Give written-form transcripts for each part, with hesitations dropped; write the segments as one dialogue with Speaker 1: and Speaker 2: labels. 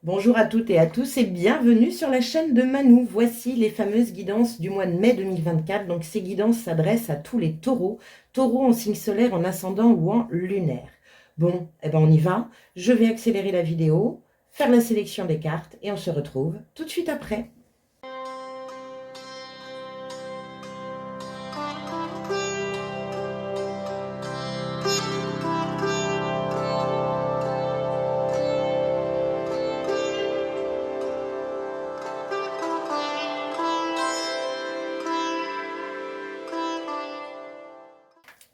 Speaker 1: Bonjour à toutes et à tous et bienvenue sur la chaîne de Manou. Voici les fameuses guidances du mois de mai 2024. Donc ces guidances s'adressent à tous les taureaux, taureaux en signe solaire, en ascendant ou en lunaire. Bon, eh ben on y va. Je vais accélérer la vidéo, faire la sélection des cartes et on se retrouve tout de suite après.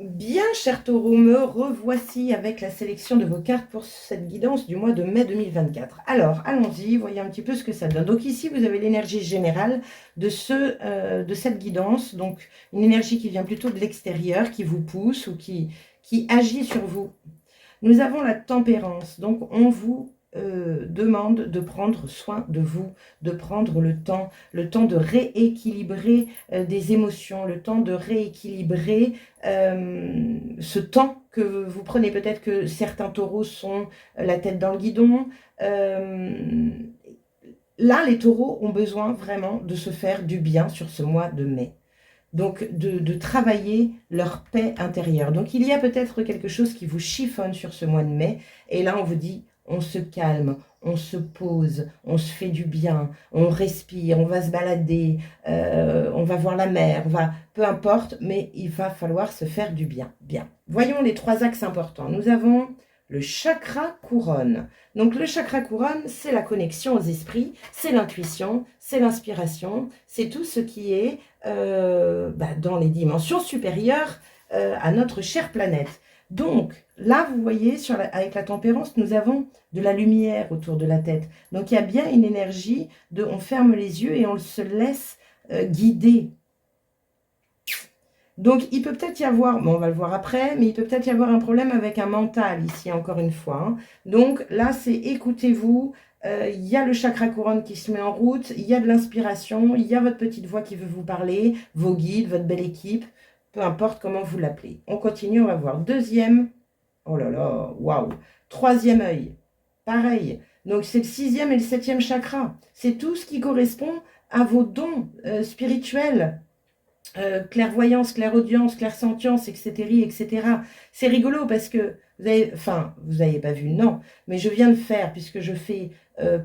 Speaker 1: Bien, chers taureaux, me revoici avec la sélection de vos cartes pour cette guidance du mois de mai 2024. Alors, allons-y, voyez un petit peu ce que ça donne. Donc ici, vous avez l'énergie générale de cette guidance, donc une énergie qui vient plutôt de l'extérieur, qui vous pousse ou qui agit sur vous. Nous avons la tempérance, donc on vous demande de prendre soin de vous, de prendre le temps de rééquilibrer des émotions, le temps de rééquilibrer ce temps que vous prenez. Peut-être que certains taureaux sont la tête dans le guidon. Là, les taureaux ont besoin vraiment de se faire du bien sur ce mois de mai. Donc, de travailler leur paix intérieure. Donc, il y a peut-être quelque chose qui vous chiffonne sur ce mois de mai. Et là, on vous dit, on se calme, on se pose, on se fait du bien, on respire, on va se balader, on va voir la mer, peu importe, mais il va falloir se faire du bien. Bien. Voyons les trois axes importants. Nous avons le chakra couronne. Donc le chakra couronne, c'est la connexion aux esprits, c'est l'intuition, c'est l'inspiration, c'est tout ce qui est dans les dimensions supérieures à notre chère planète. Donc là, vous voyez, avec la tempérance, nous avons de la lumière autour de la tête. Donc il y a bien une énergie de on ferme les yeux et on se laisse guider. Donc, il peut peut-être y avoir, bon, on va le voir après, mais il peut peut-être y avoir un problème avec un mental ici, encore une fois. Hein. Donc, là, c'est écoutez-vous. Il y a le chakra couronne qui se met en route. Il y a de l'inspiration. Il y a votre petite voix qui veut vous parler, vos guides, votre belle équipe. Peu importe comment vous l'appelez. On continue, on va voir. Deuxième. Oh là là, waouh. Troisième œil. Pareil. Donc, c'est le sixième et le septième chakra. C'est tout ce qui correspond à vos dons spirituels. Clairvoyance, clairaudience, clairsentience, etc., etc. C'est rigolo parce que vous n'avez pas vu, non, mais je viens de faire, puisque je fais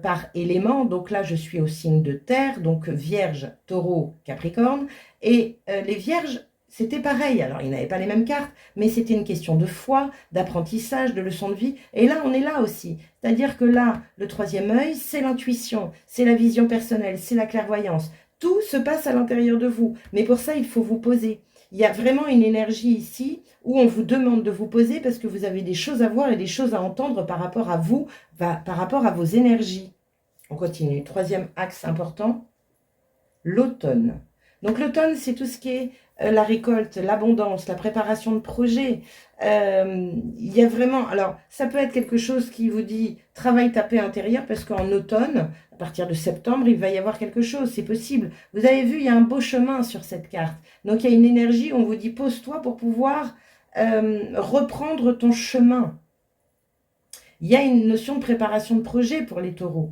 Speaker 1: par élément, donc là je suis au signe de terre, donc Vierge, Taureau, Capricorne, et les Vierges, c'était pareil, alors ils n'avaient pas les mêmes cartes, mais c'était une question de foi, d'apprentissage, de leçon de vie, et là on est là aussi, c'est-à-dire que là, le troisième œil, c'est l'intuition, c'est la vision personnelle, c'est la clairvoyance. Tout se passe à l'intérieur de vous. Mais pour ça, il faut vous poser. Il y a vraiment une énergie ici où on vous demande de vous poser parce que vous avez des choses à voir et des choses à entendre par rapport à vous, par rapport à vos énergies. On continue. Troisième axe important, l'automne. Donc l'automne, c'est tout ce qui est la récolte, l'abondance, la préparation de projets. Il y a vraiment... Alors, ça peut être quelque chose qui vous dit « travaille ta paix intérieure » parce qu'en automne, à partir de septembre, il va y avoir quelque chose, c'est possible. Vous avez vu, il y a un beau chemin sur cette carte. Donc, il y a une énergie, on vous dit « pose-toi pour pouvoir reprendre ton chemin ». Il y a une notion de préparation de projet pour les taureaux.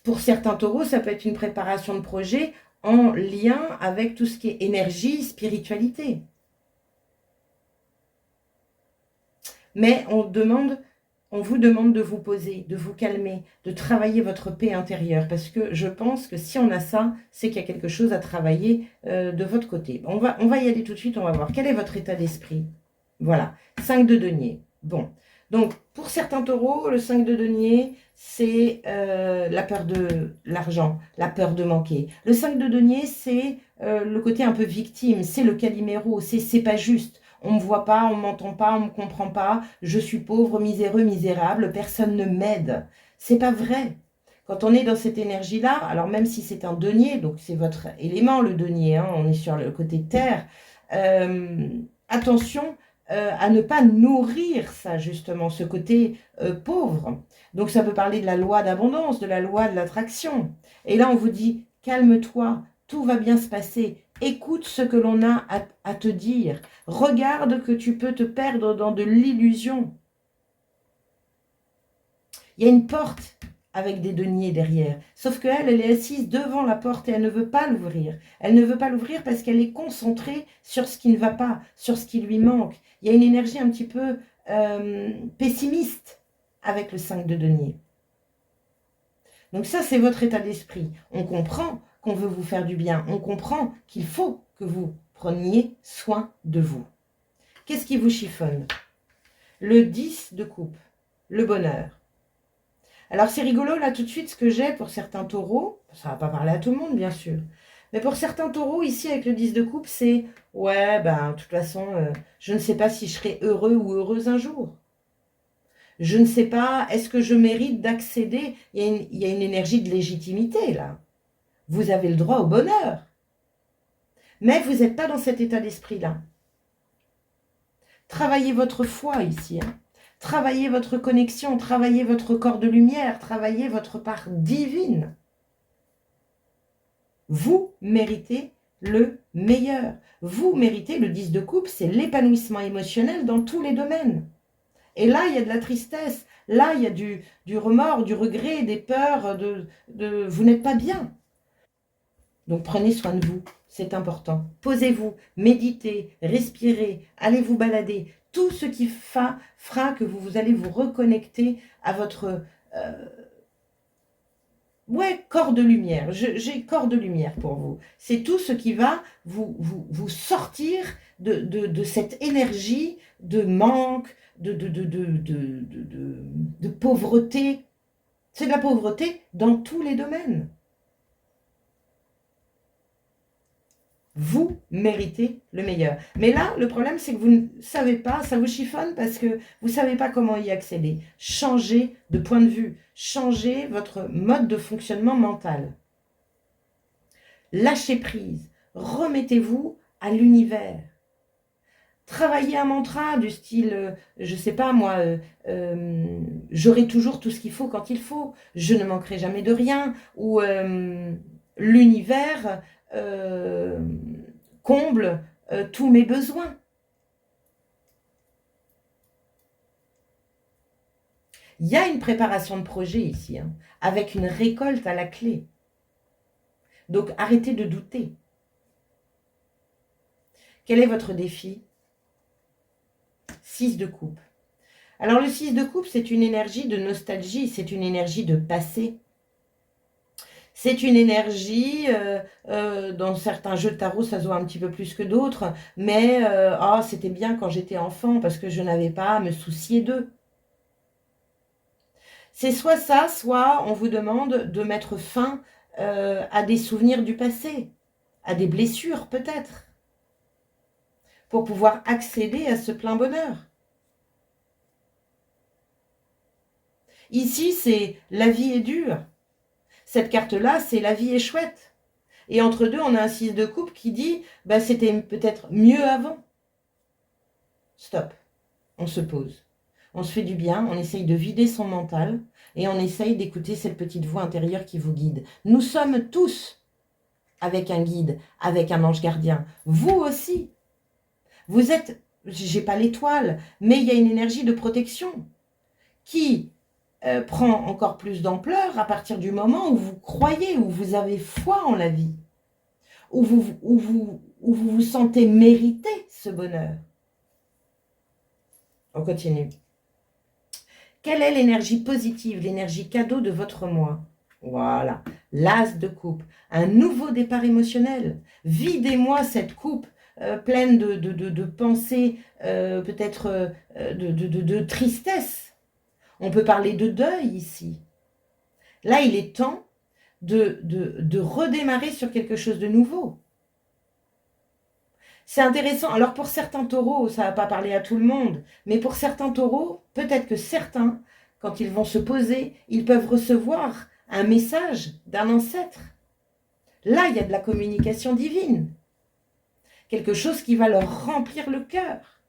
Speaker 1: Pour certains taureaux, ça peut être une préparation de projet en lien avec tout ce qui est énergie, spiritualité. Mais on vous demande de vous poser, de vous calmer, de travailler votre paix intérieure. Parce que je pense que si on a ça, c'est qu'il y a quelque chose à travailler de votre côté. On va y aller tout de suite, on va voir. Quel est votre état d'esprit? Voilà, 5 de denier. Bon, donc pour certains taureaux, le 5 de denier, c'est la peur de l'argent, la peur de manquer. Le 5 de denier, c'est le côté un peu victime, c'est le caliméro, c'est pas juste. On ne me voit pas, on ne m'entend pas, on ne me comprend pas, je suis pauvre, miséreux, misérable, personne ne m'aide. C'est pas vrai. Quand on est dans cette énergie-là, alors même si c'est un denier, donc c'est votre élément le denier, hein, on est sur le côté terre, attention à ne pas nourrir ça justement, ce côté pauvre. Donc ça peut parler de la loi d'abondance, de la loi de l'attraction. Et là on vous dit, calme-toi, tout va bien se passer. Écoute ce que l'on a à te dire. Regarde que tu peux te perdre dans de l'illusion. Il y a une porte avec des deniers derrière. Sauf qu'elle, elle est assise devant la porte et elle ne veut pas l'ouvrir. Elle ne veut pas l'ouvrir parce qu'elle est concentrée sur ce qui ne va pas, sur ce qui lui manque. Il y a une énergie un petit peu pessimiste avec le 5 de denier. Donc ça, c'est votre état d'esprit. On comprend qu'on veut vous faire du bien. On comprend qu'il faut que vous preniez soin de vous. Qu'est-ce qui vous chiffonne? Le 10 de coupe, le bonheur. Alors c'est rigolo, là tout de suite, ce que j'ai pour certains taureaux, ça ne va pas parler à tout le monde bien sûr, mais pour certains taureaux, ici avec le 10 de coupe, c'est « ouais, ben de toute façon, je ne sais pas si je serai heureux ou heureuse un jour. Je ne sais pas, est-ce que je mérite d'accéder ?» Il y a une énergie de légitimité là. Vous avez le droit au bonheur. Mais vous n'êtes pas dans cet état d'esprit-là. Travaillez votre foi ici, hein. Travaillez votre connexion, travaillez votre corps de lumière, travaillez votre part divine. Vous méritez le meilleur. Vous méritez le 10 de coupe, c'est l'épanouissement émotionnel dans tous les domaines. Et là, il y a de la tristesse, là, il y a du remords, du regret, des peurs, vous n'êtes pas bien. Donc prenez soin de vous, c'est important. Posez-vous, méditez, respirez, allez vous balader. Tout ce qui fera que vous allez vous reconnecter à votre corps de lumière. J'ai corps de lumière pour vous. C'est tout ce qui va vous sortir de cette énergie de manque, de pauvreté. C'est de la pauvreté dans tous les domaines. Vous méritez le meilleur. Mais là, le problème, c'est que vous ne savez pas, ça vous chiffonne parce que vous ne savez pas comment y accéder. Changez de point de vue, changez votre mode de fonctionnement mental. Lâchez prise, remettez-vous à l'univers. Travaillez un mantra du style, je ne sais pas moi, j'aurai toujours tout ce qu'il faut quand il faut, je ne manquerai jamais de rien, ou l'univers comble tous mes besoins. Il y a une préparation de projet ici, hein, avec une récolte à la clé. Donc arrêtez de douter. Quel est votre défi? 6 de coupe. Alors le 6 de coupe, c'est une énergie de nostalgie, c'est une énergie de passé. C'est une énergie, dans certains jeux de tarot, ça se voit un petit peu plus que d'autres, mais c'était bien quand j'étais enfant parce que je n'avais pas à me soucier d'eux. C'est soit ça, soit on vous demande de mettre fin à des souvenirs du passé, à des blessures peut-être, pour pouvoir accéder à ce plein bonheur. Ici, c'est la vie est dure. Cette carte-là, c'est la vie est chouette. Et entre deux, on a un 6 de coupe qui dit, c'était peut-être mieux avant. Stop. On se pose. On se fait du bien, on essaye de vider son mental et on essaye d'écouter cette petite voix intérieure qui vous guide. Nous sommes tous avec un guide, avec un ange gardien. Vous aussi. Vous êtes, j'ai pas l'étoile, mais il y a une énergie de protection qui prend encore plus d'ampleur à partir du moment où vous croyez, où vous avez foi en la vie, où vous vous sentez mériter ce bonheur. On continue. Quelle est l'énergie positive, l'énergie cadeau de votre moi? Voilà, l'as de coupe, un nouveau départ émotionnel. Videz-moi cette coupe pleine de pensées, peut-être de tristesse. On peut parler de deuil ici. Là, il est temps de redémarrer sur quelque chose de nouveau. C'est intéressant. Alors, pour certains taureaux, ça ne va pas parler à tout le monde, mais pour certains taureaux, peut-être que certains, quand ils vont se poser, ils peuvent recevoir un message d'un ancêtre. Là, il y a de la communication divine. Quelque chose qui va leur remplir le cœur.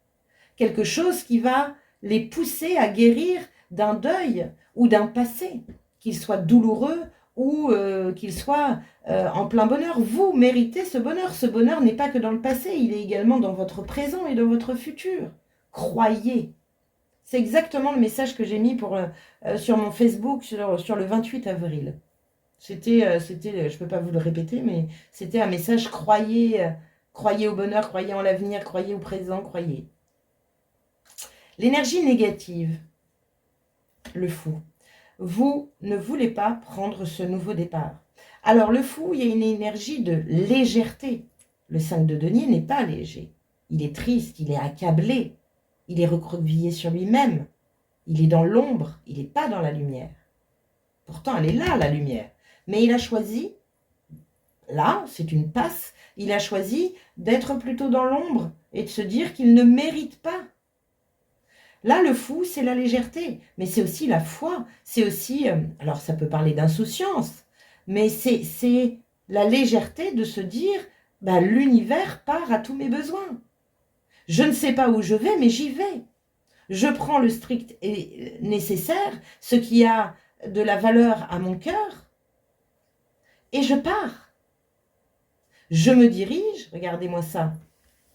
Speaker 1: Quelque chose qui va les pousser à guérir d'un deuil ou d'un passé, qu'il soit douloureux ou qu'il soit en plein bonheur. Vous méritez ce bonheur. Ce bonheur n'est pas que dans le passé, il est également dans votre présent et dans votre futur. Croyez, C'est exactement le message que j'ai mis sur mon Facebook sur le 28 avril. C'était, je ne peux pas vous le répéter, mais c'était un message croyez au bonheur, croyez en l'avenir, croyez au présent, croyez. L'énergie négative, le fou. Vous ne voulez pas prendre ce nouveau départ. Alors le fou, il y a une énergie de légèreté. Le 5 de denier n'est pas léger. Il est triste, il est accablé, il est recroquevillé sur lui-même. Il est dans l'ombre, il n'est pas dans la lumière. Pourtant, elle est là, la lumière. Mais il a choisi, là, c'est une passe, il a choisi d'être plutôt dans l'ombre et de se dire qu'il ne mérite pas. Là, le fou, c'est la légèreté, mais c'est aussi la foi, c'est aussi, alors ça peut parler d'insouciance, mais c'est la légèreté de se dire, bah, l'univers part à tous mes besoins. Je ne sais pas où je vais, mais j'y vais. Je prends le strict et nécessaire, ce qui a de la valeur à mon cœur, et je pars. Je me dirige, regardez-moi ça,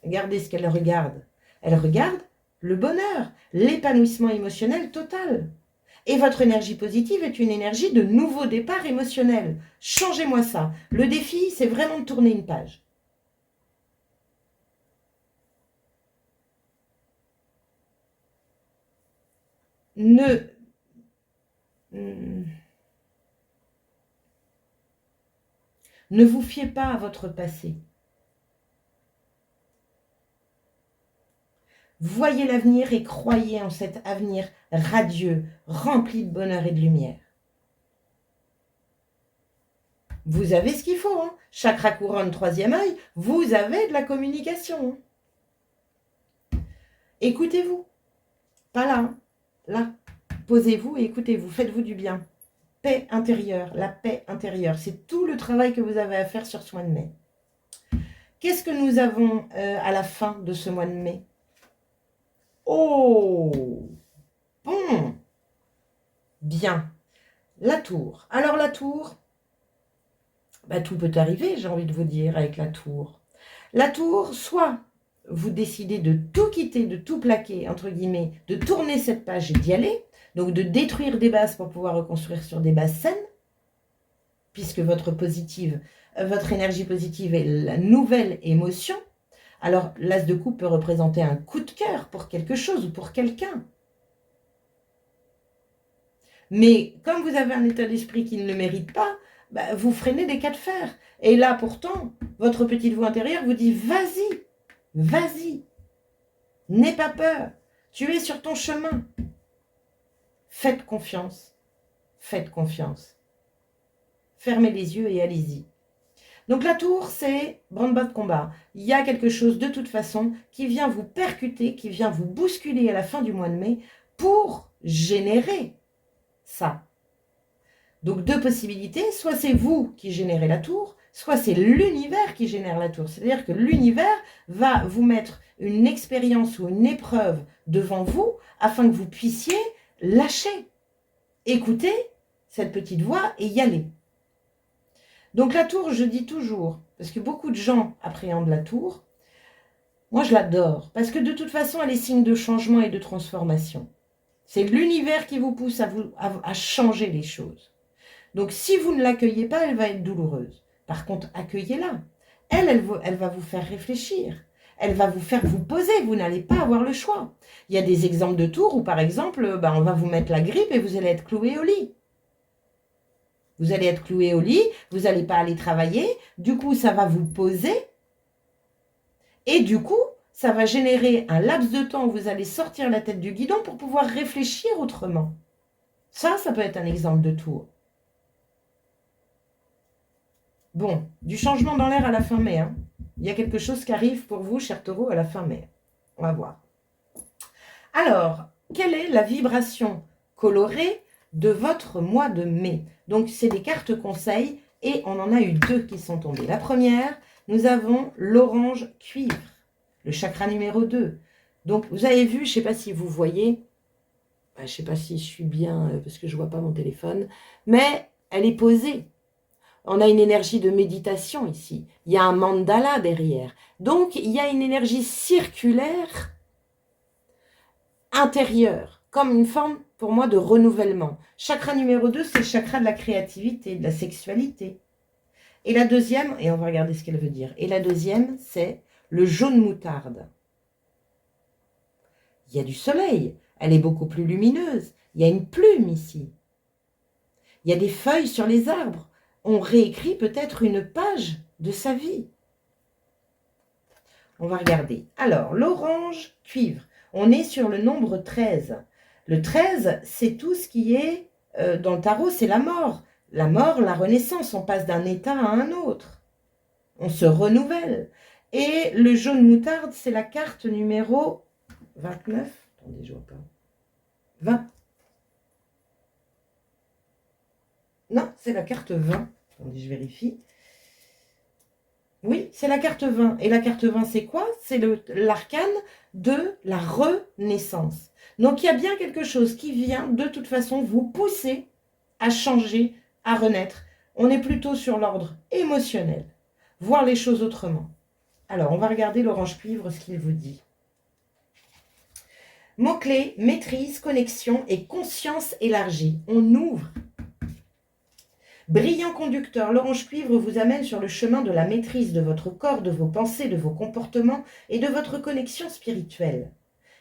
Speaker 1: regardez ce qu'elle regarde. Elle regarde le bonheur, l'épanouissement émotionnel total. Et votre énergie positive est une énergie de nouveau départ émotionnel. Changez-moi ça. Le défi, c'est vraiment de tourner une page. Ne vous fiez pas à votre passé. Voyez l'avenir et croyez en cet avenir radieux, rempli de bonheur et de lumière. Vous avez ce qu'il faut, hein. Chakra couronne, troisième œil, vous avez de la communication. Écoutez-vous. Pas là, hein. Là. Posez-vous et écoutez-vous, faites-vous du bien. Paix intérieure, la paix intérieure, c'est tout le travail que vous avez à faire sur ce mois de mai. Qu'est-ce que nous avons à la fin de ce mois de mai? Oh, bon, bien. La tour. Alors la tour, bah, tout peut arriver, j'ai envie de vous dire, avec la tour. La tour, soit vous décidez de tout quitter, de tout plaquer, entre guillemets, de tourner cette page et d'y aller, donc de détruire des bases pour pouvoir reconstruire sur des bases saines, puisque votre énergie positive est la nouvelle émotion. Alors, l'as de coupe peut représenter un coup de cœur pour quelque chose ou pour quelqu'un. Mais comme vous avez un état d'esprit qui ne le mérite pas, bah, vous freinez des cas de fer. Et là, pourtant, votre petite voix intérieure vous dit « Vas-y, vas-y, n'aie pas peur, tu es sur ton chemin. » Faites confiance, faites confiance. Fermez les yeux et allez-y. Donc la tour, c'est branle-bas de combat. Il y a quelque chose de toute façon qui vient vous percuter, qui vient vous bousculer à la fin du mois de mai pour générer ça. Donc deux possibilités, soit c'est vous qui générez la tour, soit c'est l'univers qui génère la tour. C'est-à-dire que l'univers va vous mettre une expérience ou une épreuve devant vous afin que vous puissiez lâcher, écouter cette petite voix et y aller. Donc la tour, je dis toujours, parce que beaucoup de gens appréhendent la tour, moi je l'adore, parce que de toute façon elle est signe de changement et de transformation. C'est l'univers qui vous pousse à changer les choses. Donc si vous ne l'accueillez pas, elle va être douloureuse. Par contre, accueillez-la. Elle va vous faire réfléchir. Elle va vous faire vous poser, vous n'allez pas avoir le choix. Il y a des exemples de tours où par exemple, on va vous mettre la grippe et vous allez être cloué au lit. Vous allez être cloué au lit, vous n'allez pas aller travailler, du coup ça va vous poser et du coup ça va générer un laps de temps où vous allez sortir la tête du guidon pour pouvoir réfléchir autrement. Ça peut être un exemple de tour. Bon, du changement dans l'air à la fin mai. Hein. Il y a quelque chose qui arrive pour vous, cher taureau, à la fin mai. On va voir. Alors, quelle est la vibration colorée de votre mois de mai? Donc, c'est des cartes conseils et on en a eu deux qui sont tombées. La première, nous avons l'orange cuivre, le chakra numéro 2. Donc, vous avez vu, je ne sais pas si vous voyez, je ne sais pas si je suis bien parce que je ne vois pas mon téléphone, mais elle est posée. On a une énergie de méditation ici. Il y a un mandala derrière. Donc, il y a une énergie circulaire intérieure comme une forme, pour moi, de renouvellement. Chakra numéro 2, c'est le chakra de la créativité, de la sexualité. Et la deuxième, et on va regarder ce qu'elle veut dire, et la deuxième, c'est le jaune moutarde. Il y a du soleil, elle est beaucoup plus lumineuse, il y a une plume ici. Il y a des feuilles sur les arbres. On réécrit peut-être une page de sa vie. On va regarder. Alors, l'orange cuivre. On est sur le nombre 13. Le 13, c'est tout ce qui est, dans le tarot, c'est la mort. La mort, la renaissance, on passe d'un état à un autre. On se renouvelle. Et le jaune moutarde, c'est la carte numéro 29. Attendez, je vois pas. 20. Non, c'est la carte 20. Attendez, je vérifie. Oui, c'est la carte 20. Et la carte 20, c'est quoi? C'est l'arcane de la renaissance. Donc, il y a bien quelque chose qui vient, de toute façon, vous pousser à changer, à renaître. On est plutôt sur l'ordre émotionnel. Voir les choses autrement. Alors, on va regarder l'orange cuivre, ce qu'il vous dit. Mots-clés, maîtrise, connexion et conscience élargie. On ouvre. Brillant conducteur, l'orange cuivre vous amène sur le chemin de la maîtrise de votre corps, de vos pensées, de vos comportements et de votre connexion spirituelle.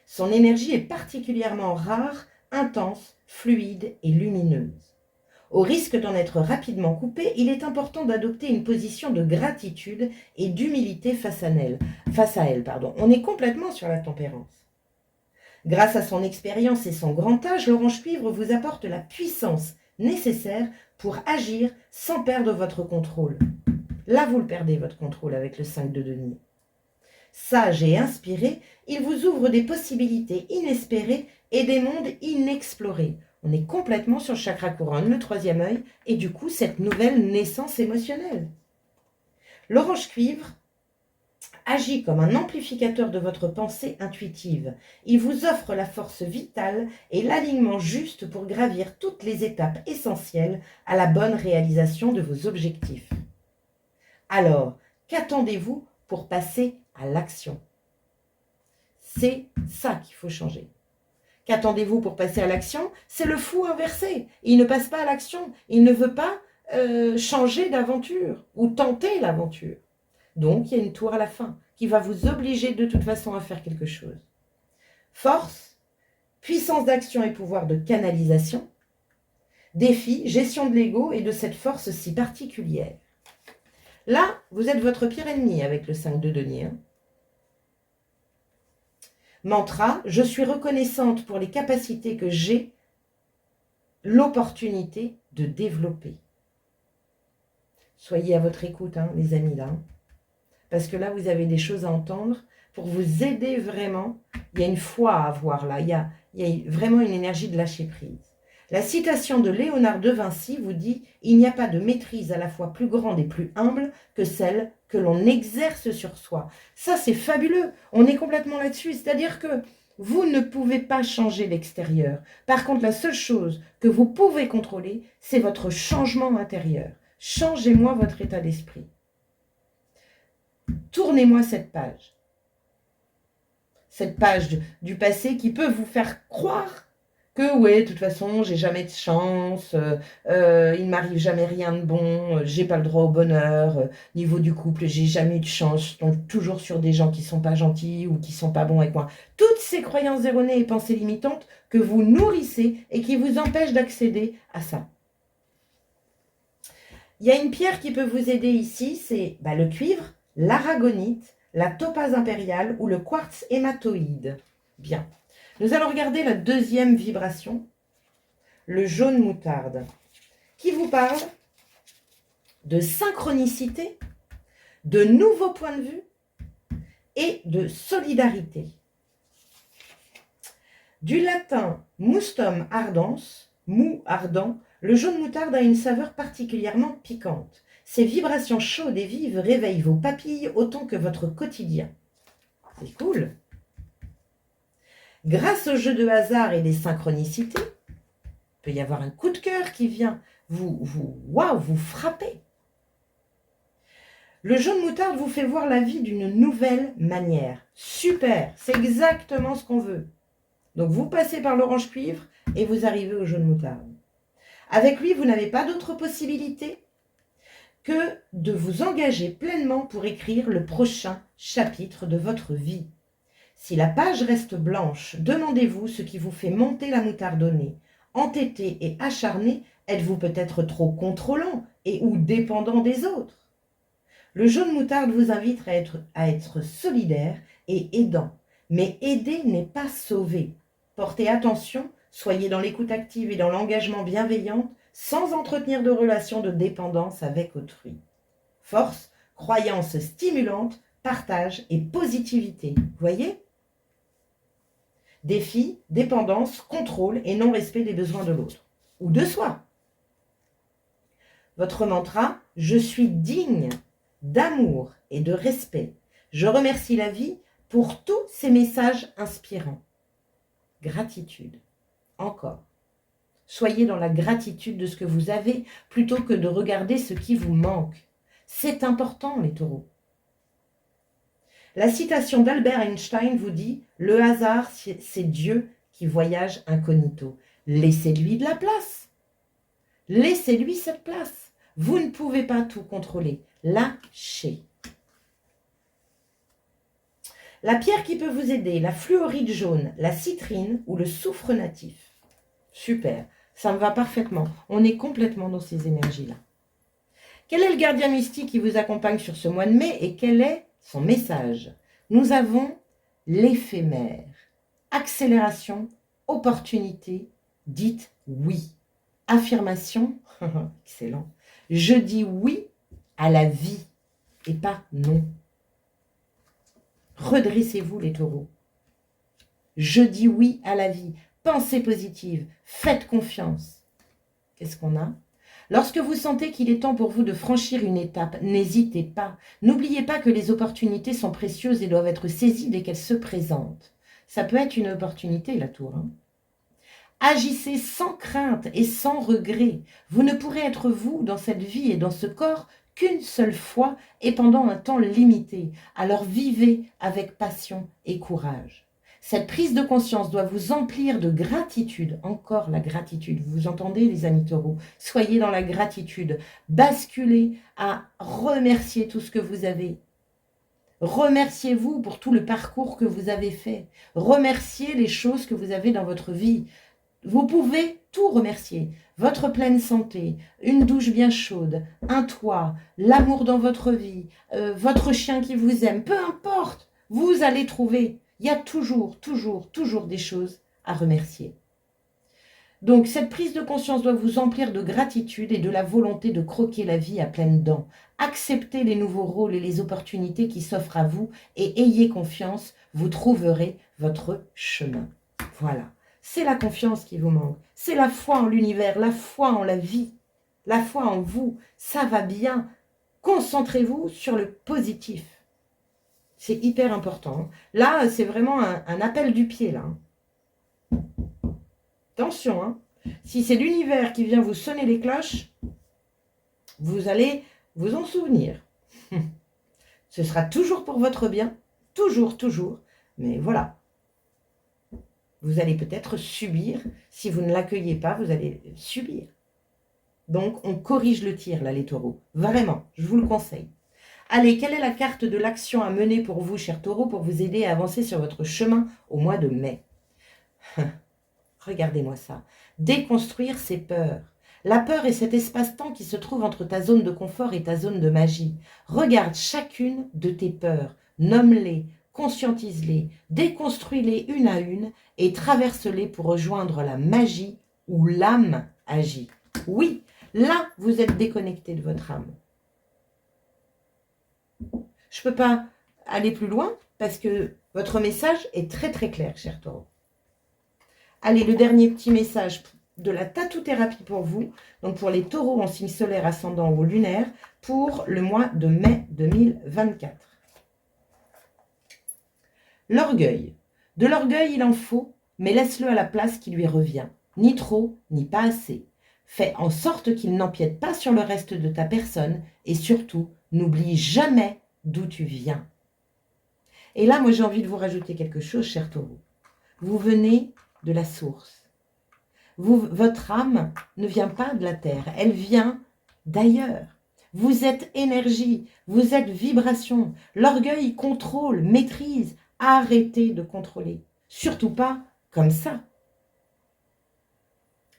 Speaker 1: Son énergie est particulièrement rare, intense, fluide et lumineuse. Au risque d'en être rapidement coupé, il est important d'adopter une position de gratitude et d'humilité face à elle. On est complètement sur la tempérance. Grâce à son expérience et son grand âge, l'orange cuivre vous apporte la puissance nécessaire pour agir sans perdre votre contrôle. Là, vous le perdez, votre contrôle, avec le 5 de denier. Sage et inspiré, il vous ouvre des possibilités inespérées et des mondes inexplorés. On est complètement sur le chakra couronne, le troisième œil, et du coup, cette nouvelle naissance émotionnelle. L'orange cuivre agit comme un amplificateur de votre pensée intuitive. Il vous offre la force vitale et l'alignement juste pour gravir toutes les étapes essentielles à la bonne réalisation de vos objectifs. Alors, qu'attendez-vous pour passer à l'action? C'est ça qu'il faut changer. Qu'attendez-vous pour passer à l'action? C'est le fou inversé. Il ne passe pas à l'action. Il ne veut pas changer d'aventure ou tenter l'aventure. Donc, il y a une tour à la fin qui va vous obliger de toute façon à faire quelque chose. Force, puissance d'action et pouvoir de canalisation, défi, gestion de l'ego et de cette force si particulière. Là, vous êtes votre pire ennemi avec le 5 de denier. Mantra, je suis reconnaissante pour les capacités que j'ai l'opportunité de développer. Soyez à votre écoute, les amis, là. Parce que là, vous avez des choses à entendre pour vous aider vraiment. Il y a une foi à avoir là. Il y a vraiment une énergie de lâcher prise. La citation de Léonard de Vinci vous dit « Il n'y a pas de maîtrise à la fois plus grande et plus humble que celle que l'on exerce sur soi. » Ça, c'est fabuleux. On est complètement là-dessus. C'est-à-dire que vous ne pouvez pas changer l'extérieur. Par contre, la seule chose que vous pouvez contrôler, c'est votre changement intérieur. Changez-moi votre état d'esprit. Tournez-moi cette page. Cette page du passé qui peut vous faire croire que, ouais, de toute façon, j'ai jamais de chance, il ne m'arrive jamais rien de bon, j'ai pas le droit au bonheur, niveau du couple, j'ai jamais eu de chance, je tombe toujours sur des gens qui sont pas gentils ou qui sont pas bons avec moi. Toutes ces croyances erronées et pensées limitantes que vous nourrissez et qui vous empêchent d'accéder à ça. Il y a une pierre qui peut vous aider ici, c'est le cuivre, l'aragonite, la topaze impériale ou le quartz hématoïde. Bien. Nous allons regarder la deuxième vibration, le jaune moutarde, qui vous parle de synchronicité, de nouveaux points de vue et de solidarité. Du latin mustum ardens, mou ardent, le jaune moutarde a une saveur particulièrement piquante. Ces vibrations chaudes et vives réveillent vos papilles autant que votre quotidien. C'est cool. Grâce au jeu de hasard et des synchronicités, il peut y avoir un coup de cœur qui vient vous frapper. Le jaune moutarde vous fait voir la vie d'une nouvelle manière. Super, c'est exactement ce qu'on veut. Donc, vous passez par l'orange cuivre et vous arrivez au jaune moutarde. Avec lui, vous n'avez pas d'autre possibilité que de vous engager pleinement pour écrire le prochain chapitre de votre vie. Si la page reste blanche, demandez-vous ce qui vous fait monter la moutarde au nez. Entêté et acharné, êtes-vous peut-être trop contrôlant et ou dépendant des autres? Le jaune moutarde vous invite à être solidaire et aidant. Mais aider n'est pas sauver. Portez attention, soyez dans l'écoute active et dans l'engagement bienveillant, sans entretenir de relations de dépendance avec autrui. Force, croyance stimulante, partage et positivité. Voyez ? Défi, dépendance, contrôle et non-respect des besoins de l'autre. Ou de soi. Votre mantra, je suis digne d'amour et de respect. Je remercie la vie pour tous ces messages inspirants. Gratitude. Encore. Soyez dans la gratitude de ce que vous avez plutôt que de regarder ce qui vous manque. C'est important, les taureaux. La citation d'Albert Einstein vous dit « Le hasard, c'est Dieu qui voyage incognito. Laissez-lui de la place. Laissez-lui cette place. Vous ne pouvez pas tout contrôler. Lâchez. » La pierre qui peut vous aider, la fluorite jaune, la citrine ou le soufre natif. Super, ça me va parfaitement. On est complètement dans ces énergies-là. Quel est le gardien mystique qui vous accompagne sur ce mois de mai et quel est son message? Nous avons l'éphémère. Accélération, opportunité, dites oui. Affirmation, excellent. Je dis oui à la vie et pas non. Redressez-vous les taureaux. Je dis oui à la vie. Pensez positive. Faites confiance. Qu'est-ce qu'on a? Lorsque vous sentez qu'il est temps pour vous de franchir une étape, n'hésitez pas. N'oubliez pas que les opportunités sont précieuses et doivent être saisies dès qu'elles se présentent. Ça peut être une opportunité, la tour. Agissez sans crainte et sans regret. Vous ne pourrez être vous dans cette vie et dans ce corps qu'une seule fois et pendant un temps limité. Alors vivez avec passion et courage. Cette prise de conscience doit vous emplir de gratitude. Encore la gratitude. Vous entendez, les amis taureaux? Soyez dans la gratitude. Basculez à remercier tout ce que vous avez. Remerciez-vous pour tout le parcours que vous avez fait. Remerciez les choses que vous avez dans votre vie. Vous pouvez tout remercier. Votre pleine santé, une douche bien chaude, un toit, l'amour dans votre vie, votre chien qui vous aime, peu importe, vous allez trouver. Il y a toujours des choses à remercier. Donc, cette prise de conscience doit vous emplir de gratitude et de la volonté de croquer la vie à pleines dents. Acceptez les nouveaux rôles et les opportunités qui s'offrent à vous et ayez confiance, vous trouverez votre chemin. Voilà. C'est la confiance qui vous manque. C'est la foi en l'univers, la foi en la vie, la foi en vous. Ça va bien. Concentrez-vous sur le positif. C'est hyper important. Là, c'est vraiment un appel du pied, là. Attention, hein. Si c'est l'univers qui vient vous sonner les cloches, vous allez vous en souvenir. Ce sera toujours pour votre bien. Toujours. Mais voilà. Vous allez peut-être subir. Si vous ne l'accueillez pas, vous allez subir. Donc, on corrige le tir, là, les taureaux. Vraiment, je vous le conseille. Allez, quelle est la carte de l'action à mener pour vous, chers taureaux, pour vous aider à avancer sur votre chemin au mois de mai? Regardez-moi ça. Déconstruire ses peurs. La peur est cet espace-temps qui se trouve entre ta zone de confort et ta zone de magie. Regarde chacune de tes peurs. Nomme-les, conscientise-les, déconstruis-les une à une et traverse-les pour rejoindre la magie où l'âme agit. Oui, là, vous êtes déconnecté de votre âme. Je ne peux pas aller plus loin parce que votre message est très clair, cher taureau. Allez, le dernier petit message de la tatou-thérapie pour vous, donc pour les taureaux en signe solaire, ascendant ou lunaire, pour le mois de mai 2024. L'orgueil. De l'orgueil, il en faut, mais laisse-le à la place qui lui revient. Ni trop, ni pas assez. Fais en sorte qu'il n'empiète pas sur le reste de ta personne et surtout, n'oublie jamais d'où tu viens. Et là, moi, j'ai envie de vous rajouter quelque chose, cher taureau. Vous venez de la source. Votre âme ne vient pas de la terre, elle vient d'ailleurs. Vous êtes énergie, vous êtes vibration. L'orgueil contrôle, maîtrise. Arrêtez de contrôler. Surtout pas comme ça.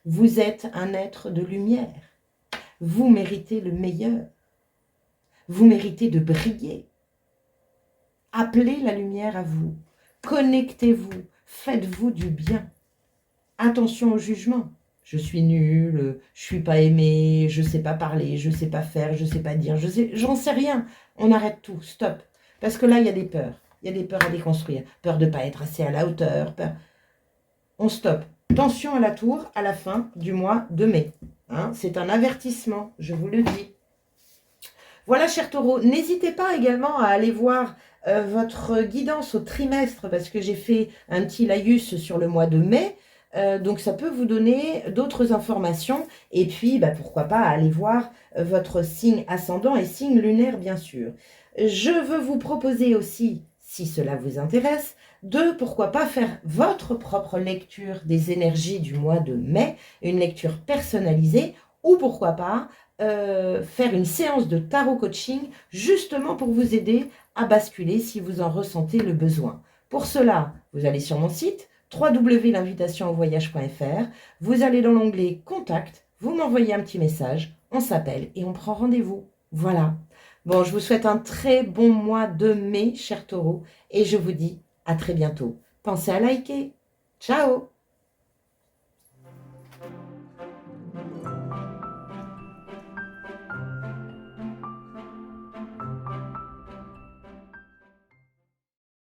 Speaker 1: Vous êtes un être de lumière. Vous méritez le meilleur. Vous méritez de briller. Appelez la lumière à vous. Connectez-vous. Faites-vous du bien. Attention au jugement. Je suis nulle, je suis pas aimée, je sais pas parler, je sais pas faire, je sais pas dire, j'en sais rien. On arrête tout, stop. Parce que là, il y a des peurs. Il y a des peurs à déconstruire. Peur de ne pas être assez à la hauteur. Peur... On stoppe. Tension à la tour à la fin du mois de mai. Hein, c'est un avertissement, je vous le dis. Voilà, chers taureaux, n'hésitez pas également à aller voir votre guidance au trimestre parce que j'ai fait un petit laïus sur le mois de mai. Donc, ça peut vous donner d'autres informations. Et puis, pourquoi pas aller voir votre signe ascendant et signe lunaire, bien sûr. Je veux vous proposer aussi, si cela vous intéresse, de pourquoi pas faire votre propre lecture des énergies du mois de mai, une lecture personnalisée, ou pourquoi pas faire une séance de tarot coaching justement pour vous aider à basculer si vous en ressentez le besoin. Pour cela, vous allez sur mon site www.l'invitationauvoyage.fr, vous allez dans l'onglet Contact, vous m'envoyez un petit message, on s'appelle et on prend rendez-vous. Voilà. Bon, je vous souhaite un très bon mois de mai, chers taureaux, et je vous dis à très bientôt. Pensez à liker. Ciao!